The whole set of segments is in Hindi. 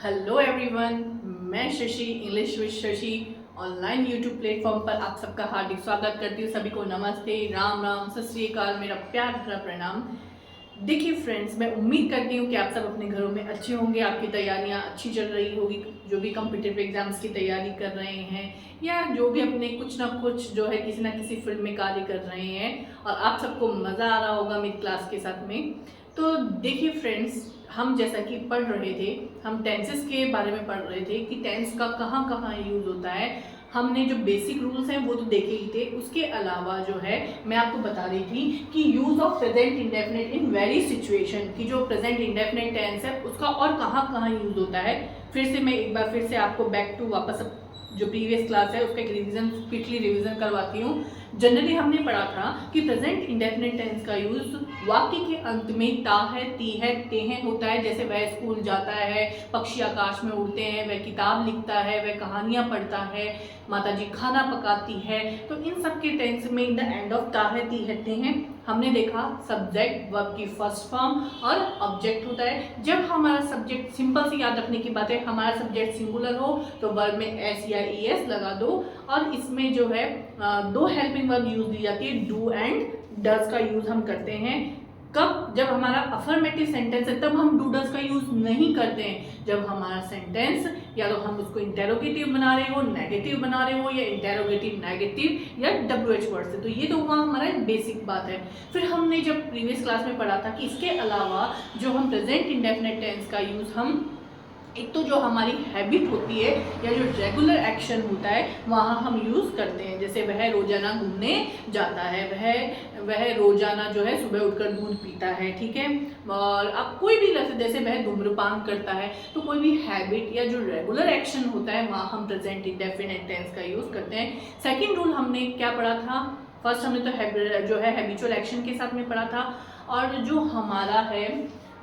हेलो एवरीवन, मैं Shashi English with Shashi online YouTube platform पर आप सबका हार्दिक स्वागत करती हूँ। सभी को नमस्ते, राम राम, सत श्री अकाल, मेरा प्यार भरा प्रणाम। देखिए फ्रेंड्स, मैं उम्मीद करती हूँ कि आप सब अपने घरों में अच्छे होंगे, आपकी तैयारियाँ अच्छी चल रही होगी। जो भी कॉम्पिटिटिव एग्जाम्स की तैयारी कर रहे हैं या जो भी अपने कुछ ना कुछ जो है किसी ना किसी फील्ड में कार्य कर रहे हैं, और आप सबको मज़ा आ रहा होगा मेरी क्लास के साथ में। तो देखिए फ्रेंड्स, हम जैसा कि पढ़ रहे थे, हम टेंसेस के बारे में पढ़ रहे थे कि टेंस का कहाँ कहाँ यूज़ होता है। हमने जो बेसिक रूल्स हैं वो तो देखे ही थे, उसके अलावा जो है मैं आपको बता रही थी कि use of present indefinite in very situation की जो प्रेजेंट इंडेफिनिट टेंस है उसका और कहाँ कहाँ यूज़ होता है। फिर से मैं एक बार फिर से आपको बैक टू वापस जो प्रीवियस क्लास है उसका एक रिवीजन, क्विकली रिवीजन करवाती हूँ। जनरली हमने पढ़ा था कि प्रेजेंट इंडेफिनिट टेंस का यूज वाक्य के अंत में ता है, ती है, ते हैं होता है। जैसे वह स्कूल जाता है, पक्षी आकाश में उड़ते हैं, वह किताब लिखता है, वह कहानियां पढ़ता है, माताजी खाना पकाती है। तो इन सब के टेंस में इन द एंड ऑफ ता है, ती है, ते हैं हमने देखा सब्जेक्ट वर्ब की फर्स्ट फॉर्म और ऑब्जेक्ट होता है। जब हमारा सब्जेक्ट, सिंपल सी याद रखने की बात है, हमारा सब्जेक्ट सिंगुलर हो तो वर्ब में एस या ई एस लगा दो, और इसमें जो है दो हेल्पिंग वर्ब यूज दी जाती है, डू एंड डज का यूज हम करते हैं। कब? जब हमारा अफर्मेटिव सेंटेंस है तब हम डू डज का यूज नहीं करते हैं। जब हमारा सेंटेंस या तो हम उसको इंटेरोगेटिव बना रहे हो, नेगेटिव बना रहे हो, या इंटेरोगेटिव नेगेटिव या WH वर्ड से। तो ये तो हुआ हमारा बेसिक बात है। फिर हमने जब प्रीवियस क्लास में पढ़ा था कि इसके अलावा जो हम प्रेजेंट इंडेफिनिट टेंस का यूज हम, एक तो जो हमारी हैबिट होती है या जो रेगुलर एक्शन होता है वहाँ हम यूज़ करते हैं। जैसे वह रोजाना घूमने जाता है, वह रोजाना जो है सुबह उठकर दूध पीता है, ठीक है। और अब कोई भी लफ्ज़, जैसे वह धूम्रपान करता है, तो कोई भी हैबिट या जो रेगुलर एक्शन होता है वहाँ हम प्रेजेंट इंडेफिनिट टेंस का यूज़ करते हैं। सेकेंड रूल हमने क्या पढ़ा था? फर्स्ट हमने तो जो है हैबिचुअल एक्शन के साथ में पढ़ा था, और जो हमारा है,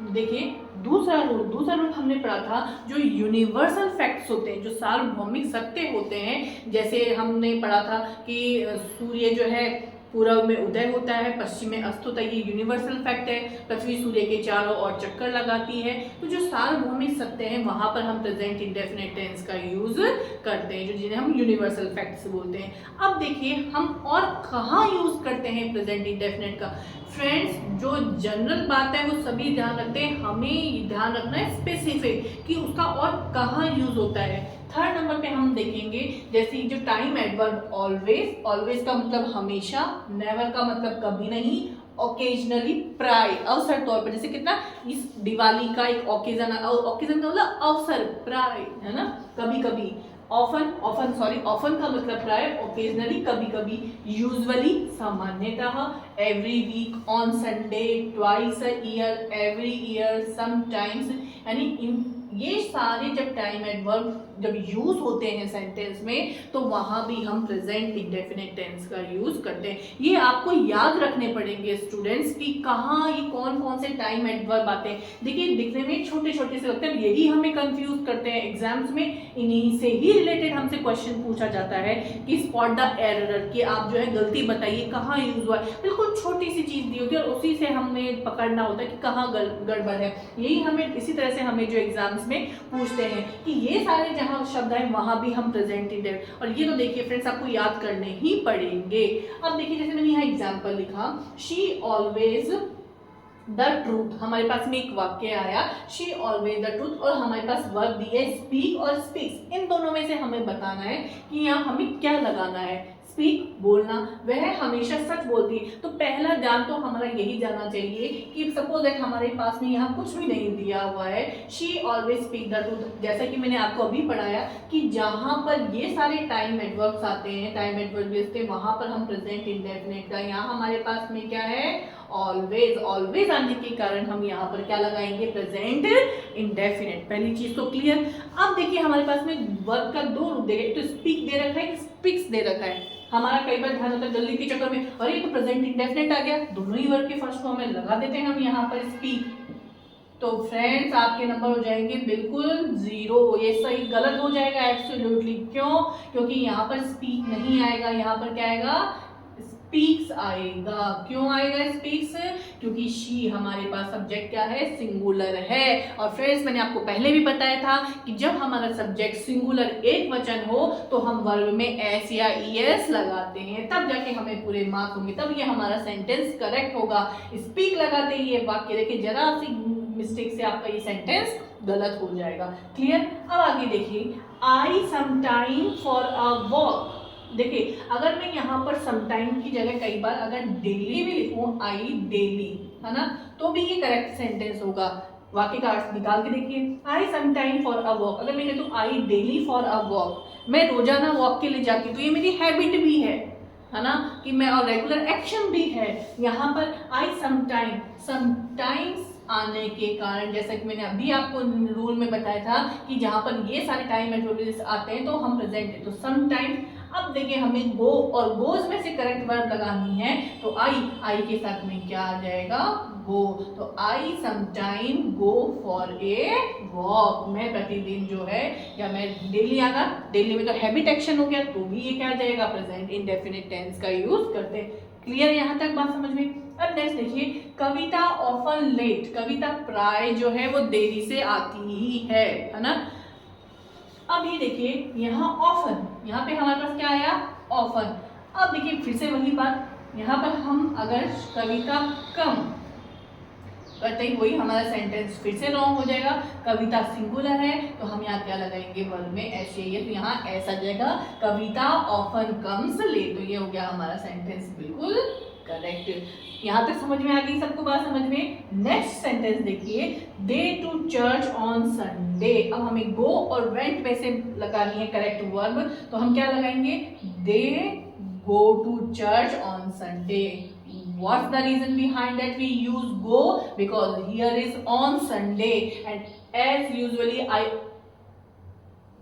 देखिए दूसरा रूल हमने पढ़ा था जो यूनिवर्सल फैक्ट्स होते हैं, जो सार्वभौमिक सत्य होते हैं। जैसे हमने पढ़ा था कि सूर्य जो है पूर्व में उदय होता है, पश्चिम में अस्त होता है, ये यूनिवर्सल फैक्ट है। पृथ्वी सूर्य के चारों ओर चक्कर लगाती है। तो जो सार्वभौमिक सत्य हैं वहां पर हम प्रेजेंट इंडेफिनिट टेंस का यूज करते हैं, जो जिन्हें हम यूनिवर्सल फैक्ट्स बोलते हैं। अब देखिए हम और कहाँ यूज करते हैं प्रेजेंट इंडेफिनिट का। फ्रेंड्स, जो जनरल बात है वो सभी ध्यान रखते हैं, हमें ध्यान रखना है स्पेसिफिक कि उसका और कहाँ यूज होता है। थर्ड नंबर पे हम देखेंगे जैसे जो टाइम एडवर्ब ऑलवेज, ऑलवेज का मतलब हमेशा, नेवर का मतलब कभी नहीं, ओकेजनली, प्राय, अवसर तौर पर। जैसे कितना इस दिवाली का एक ओकेजन, ओकेजन का मतलब अवसर, प्राय है ना, कभी कभी। ऑफन का मतलब प्राय, ओकेजनली कभी कभी, यूजुअली सामान्यतः, every week, on Sunday, twice a year, every year, sometimes. यानी ये सारे जब टाइम एडवर्ब जब यूज होते हैं सेंटेंस में तो वहां भी हम प्रेजेंट इंडेफिनिट टेंस का यूज करते हैं। ये आपको याद रखने पड़ेंगे स्टूडेंट्स कि कहाँ ये कौन कौन से टाइम एडवर्ब आते हैं। देखिए दिखने में छोटे छोटे से लगते हैं, यही हमें कंफ्यूज करते हैं एग्जाम्स में। इन्हीं से ही रिलेटेड हमसे क्वेश्चन पूछा जाता है कि स्पॉट द एरर, कि आप जो है गलती बताइए कहाँ यूज हुआ है। बिल्कुल छोटी सी चीज दी होती है और उसी से हमें पकड़ना होता है कि कहाँ गड़बड़ है। यही हमें इसी तरह से हमें जो एग्जाम्स में पूछते हैं कि ये सारे जहां शब्द है वहां भी हम प्रेजेंट इंडेफिनिट, और ये तो देखिए फ्रेंड्स आपको याद करने ही पड़ेंगे। अब देखिए जैसे मैंने यहाँ एग्जांपल लिखा, शी ऑलवेज द ट्रूथ, हमारे पास में एक वाक्य आया, शी ऑलवेज द ट्रूथ, और हमारे पास वर्ब दिए स्पीक और स्पीक्स। इन दोनों में से हमें बताना है कि यहाँ हमें क्या लगाना है। स्पीक बोलना, वह हमेशा सच बोलती है। तो पहला ध्यान तो हमारा यही जाना चाहिए कि सपोज दैट हमारे पास में यहाँ कुछ भी नहीं दिया हुआ है, she always speak the truth, जैसा कि मैंने आपको अभी पढ़ाया कि जहां पर ये सारे टाइम एडवर्ब्स आते हैं, टाइम एडवर्ब वहां पर हम प्रेजेंट इंडेफिनिट का, यहाँ हमारे पास में क्या है, ऑलवेज। ऑलवेज आने के कारण हम यहाँ पर क्या लगाएंगे, प्रेजेंट इंडेफिनिट। पहली चीज तो क्लियर। अब देखिए हमारे पास में वर्ब का दो रूप देगा, एक तो स्पीक दे रखा है, स्पीक्स दे रखा है। हमारा कई बार ध्यान होता है जल्दी के चक्कर में, अरे तो प्रेजेंट इंडेफिनिट आ गया, दोनों ही वर्ब के फर्स्ट फॉर्म में लगा देते हैं हम यहाँ पर स्पीक। तो फ्रेंड्स आपके नंबर हो जाएंगे बिल्कुल 0। ये सही गलत हो जाएगा एब्सोल्युटली। क्यों? क्योंकि यहाँ पर स्पीक नहीं आएगा, यहाँ पर क्या आएगा, स्पीक्स आएगा। क्यों आएगा स्पीक्स? क्योंकि शी हमारे पास सब्जेक्ट क्या है, सिंगुलर है। और फ्रेंड्स मैंने आपको पहले भी बताया था कि जब हमारा सब्जेक्ट सिंगुलर एक वचन हो तो हम वर्ब में एस या ईएस लगाते हैं, तब जाके हमें पूरे मार्क्स होंगे, तब ये हमारा सेंटेंस करेक्ट होगा। स्पीक लगाते ही ये वाक्य, देखिए जरा सी मिस्टेक से आपका ये सेंटेंस गलत हो जाएगा। क्लियर? अब आगे देखिए, आई समटाइम फॉर अ वॉक। देखिए अगर मैं यहाँ पर समटाइम की जगह कई बार अगर डेली भी लिखूं, आई डेली, है ना, तो भी ये करेक्ट सेंटेंस होगा। वाक्य का अर्थ निकाल के देखिए, आई समटाइम फॉर अ वॉक, अगर मैं कहता हूँ आई डेली फॉर अ वॉक, मैं रोजाना वॉक के लिए जाती हूँ, तो ये मेरी हैबिट भी है ना, कि मैं, और रेगुलर एक्शन भी है। यहाँ पर आई समटाइम, समटाइम्स आने के कारण, जैसा कि मैंने अभी आपको रूल में बताया था कि जहाँ पर ये सारे टाइम एडवर्बियल्स आते हैं तो हम प्रेजेंट है, तो समटाइम। अब देखिए हमें गो और गोज में से करेक्ट वर्ब लगानी है, तो आई के साथ में क्या आ जाएगा, गो। तो आई sometime go for a walk, मैं प्रतिदिन जो है, या मैं डेली, आना डेली में तो हैबिट एक्शन हो गया, तो भी ये क्या आ जाएगा, प्रेजेंट इंडेफिनिट टेंस का यूज करते हैं। क्लियर यहाँ तक बात समझ में? अब नेक्स्ट देखिए, कविता ऑफन लेट, कविता प्राय जो है वो देरी से आती ही है ना। अब ये देखिए यहाँ ऑफन, यहाँ पे हमारे पास क्या आया, ऑफन। अब देखिए फिर से वही बात, यहाँ पर हम अगर कविता कम करते ही वही हमारा सेंटेंस फिर से रॉन्ग हो जाएगा। कविता सिंगुलर है तो हम यहाँ क्या लगाएंगे, वर्ब में एस, ये तो यहाँ ऐसा जाएगा, कविता ऑफन कम्स लेट, तो ये हो गया हमारा सेंटेंस बिल्कुल करेक्ट। यहाँ तक समझ में आ गई सबको बात समझ में? नेक्स्ट सेंटेंस देखिए, दे टू चर्च ऑन संडे। अब हमें गो और वेंट में से लगानी है करेक्ट वर्ब, तो हम क्या लगाएंगे, they go to church on Sunday. What's the reason behind that we use go? Because here is on Sunday, and as usually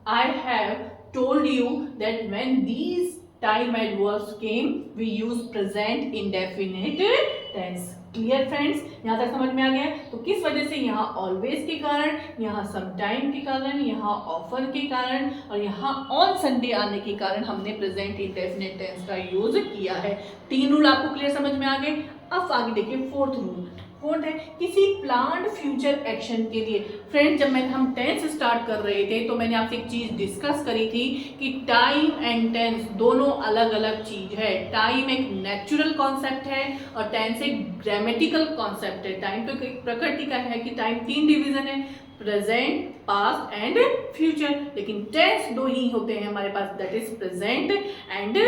I have told you that when these time adverbs came, we use present indefinite tense. Clear friends? यहाँ तक समझ में आ गया? तो किस वजह से, यहाँ ऑलवेज के कारण, यहाँ समटाइम के कारण, यहाँ ऑफर के कारण, और यहाँ ऑन संडे आने के कारण हमने प्रेजेंट इंडेफिनिट टेंस का यूज किया है। तीन रूल आपको क्लियर समझ में आ गए? अब आगे देखिए फोर्थ रूल। फोर्थ है, किसी प्लान्ड फ्यूचर एक्शन के लिए। फ्रेंड्स जब हम टेंस स्टार्ट कर रहे थे तो मैंने आपसे एक चीज डिस्कस करी थी कि टाइम एंड टेंस दोनों अलग अलग चीज है। टाइम एक नेचुरल कॉन्सेप्ट है और टेंस एक ग्रामेटिकल कॉन्सेप्ट है। टाइम तो एक प्रकृति का है कि टाइम 3 डिवीजन है, प्रेजेंट, पास्ट एंड फ्यूचर, लेकिन टेंस 2 ही होते हैं हमारे पास, that is present and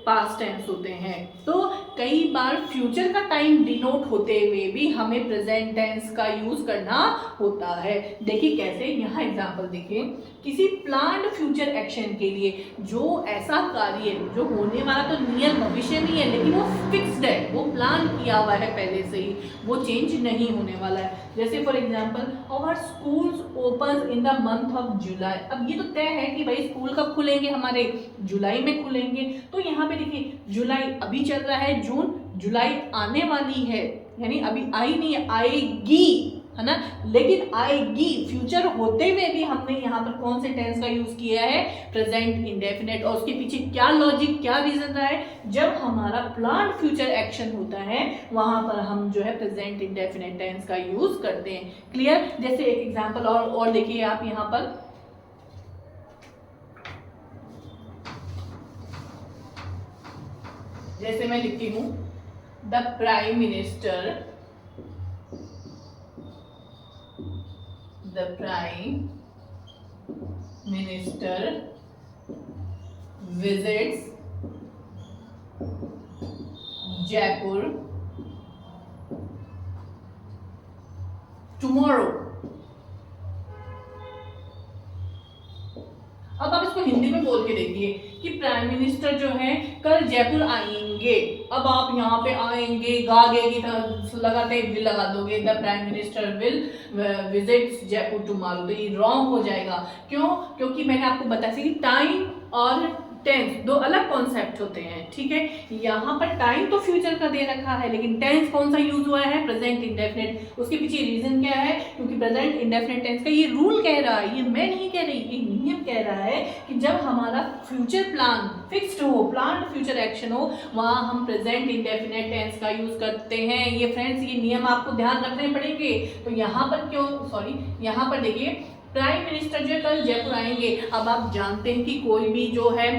past tense होते हैं। तो कई बार फ्यूचर का टाइम डिनोट होते हुए भी हमें प्रेजेंट टेंस का यूज करना होता है। देखिए कैसे, यहाँ एग्जांपल देखिए, किसी प्लान्ड फ्यूचर एक्शन के लिए, जो ऐसा कार्य जो होने वाला तो नियर भविष्य में है लेकिन वो फिक्स्ड है, वो प्लान किया हुआ है पहले से ही, वो चेंज नहीं होने वाला है। जैसे for example, our schools open in the month of July. अब ये तो तय है कि भाई स्कूल कब खुलेंगे, हमारे जुलाई में खुलेंगे। तो यहाँ पे देखिए जुलाई अभी चल रहा है, जून, जुलाई आने वाली है, यानी अभी आई नहीं है, आएगी, है ना, लेकिन आएगी फ्यूचर होते हुए भी हमने यहाँ पर कौन से टेंस का यूज किया है, प्रेजेंट इंडेफिनिट। और उसके पीछे क्या लॉजिक, क्या रीजन रहा है, जब हमारा प्लान्ड फ्यूचर एक्शन होता है वहां पर हम जो है प्रेजेंट इंडेफिनिट टेंस का यूज करते हैं। क्लियर? जैसे एक एग्जांपल और देखिए आप यहाँ पर, जैसे मैं लिखती हूं, the prime minister visits Jaipur tomorrow। अब आप इसको हिंदी में बोल के देखिए कि प्राइम मिनिस्टर जो है कल जयपुर आएंगे। अब आप यहाँ पे आएंगे गागे की तरह लगाते विल लगा दोगे, the prime minister will visit Jaipur tomorrow, तो ये रॉन्ग हो जाएगा। क्यों? क्योंकि मैंने आपको बताया कि टाइम और टेंस, दो अलग कॉन्सेप्ट होते हैं, ठीक है। यहाँ पर टाइम तो फ्यूचर का दे रखा है, लेकिन टेंस कौन सा यूज हुआ है, प्रेजेंट इंडेफिनिट। उसके पीछे रीजन क्या है, क्योंकि प्रेजेंट इंडेफिनिट टेंस का ये रूल कह रहा है, ये मैं नहीं कह रही, ये नियम कह रहा है कि जब हमारा फ्यूचर प्लान फिक्स्ड हो, प्लान फ्यूचर एक्शन हो, वहां हम प्रेजेंट इंडेफिनिट टेंस का यूज करते हैं। ये फ्रेंड्स, ये नियम आपको ध्यान रखने पड़ेंगे। तो यहाँ पर यहाँ पर देखिए, प्राइम मिनिस्टर जो कल जयपुर आएंगे। अब आप जानते हैं कि कोई भी जो है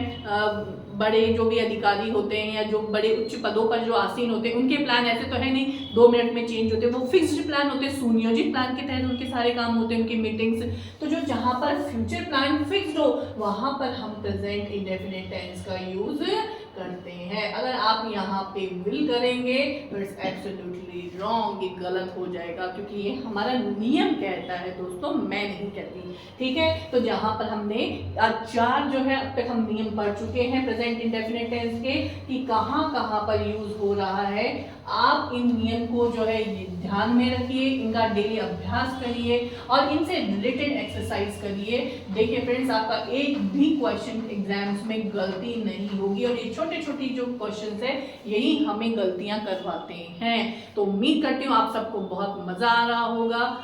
बड़े जो भी अधिकारी होते हैं या जो बड़े उच्च पदों पर जो आसीन होते हैं, उनके प्लान ऐसे तो है नहीं 2 मिनट में चेंज होते हैं, वो फिक्स्ड प्लान होते हैं, सुनियोजित प्लान के तहत उनके सारे काम होते हैं, उनकी मीटिंग्स। तो जो जहाँ पर फ्यूचर प्लान फिक्स्ड हो, वहां पर हम प्रेजेंट इंडेफिनिट टेंस का यूज करते हैं। अगर आप यहाँ पे विल करेंगे तो इट्स एब्सोल्युटली रॉन्ग, ये गलत हो जाएगा, क्योंकि ये हमारा नियम कहता है दोस्तों, मैं नहीं कहती, ठीक है। तो जहाँ पर हमने 4 जो है अब तक हम नियम पढ़ चुके हैं प्रेजेंट इंडेफिनिट टेंस के, कि कहाँ कहाँ पर यूज हो रहा है। आप इन नियम को जो है ध्यान में रखिए, इनका डेली अभ्यास करिए और इनसे रिलेटेड एक्सरसाइज करिए। देखिए फ्रेंड्स, आपका एक भी क्वेश्चन एग्जाम्स में गलती नहीं होगी, और ये छोटे छोटी जो क्वेश्चंस है यही हमें गलतियां करवाते हैं। तो उम्मीद करती हूँ आप सबको बहुत मजा आ रहा होगा।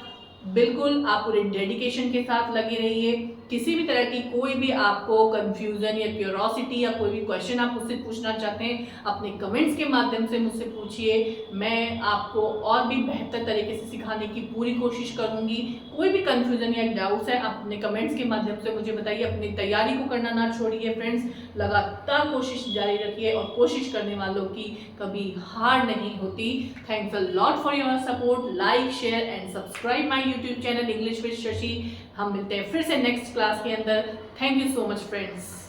बिल्कुल आप पूरे डेडिकेशन के साथ लगे रहिए। किसी भी तरह की कोई भी आपको कंफ्यूजन या क्यूरोसिटी या कोई भी क्वेश्चन आप मुझसे पूछना चाहते हैं, अपने कमेंट्स के माध्यम से मुझसे पूछिए। मैं आपको और भी बेहतर तरीके से सिखाने की पूरी कोशिश करूंगी। कोई भी कंफ्यूजन या डाउट्स है, आप अपने कमेंट्स के माध्यम से मुझे बताइए। अपनी तैयारी को करना ना छोड़िए फ्रेंड्स, लगातार कोशिश जारी रखिए, और कोशिश करने वालों की कभी हार नहीं होती। Thanks a lot for your support. Like, share and subscribe my YouTube channel English with Shashi. हम मिलते हैं फिर से नेक्स्ट क्लास के अंदर। Thank you so much friends.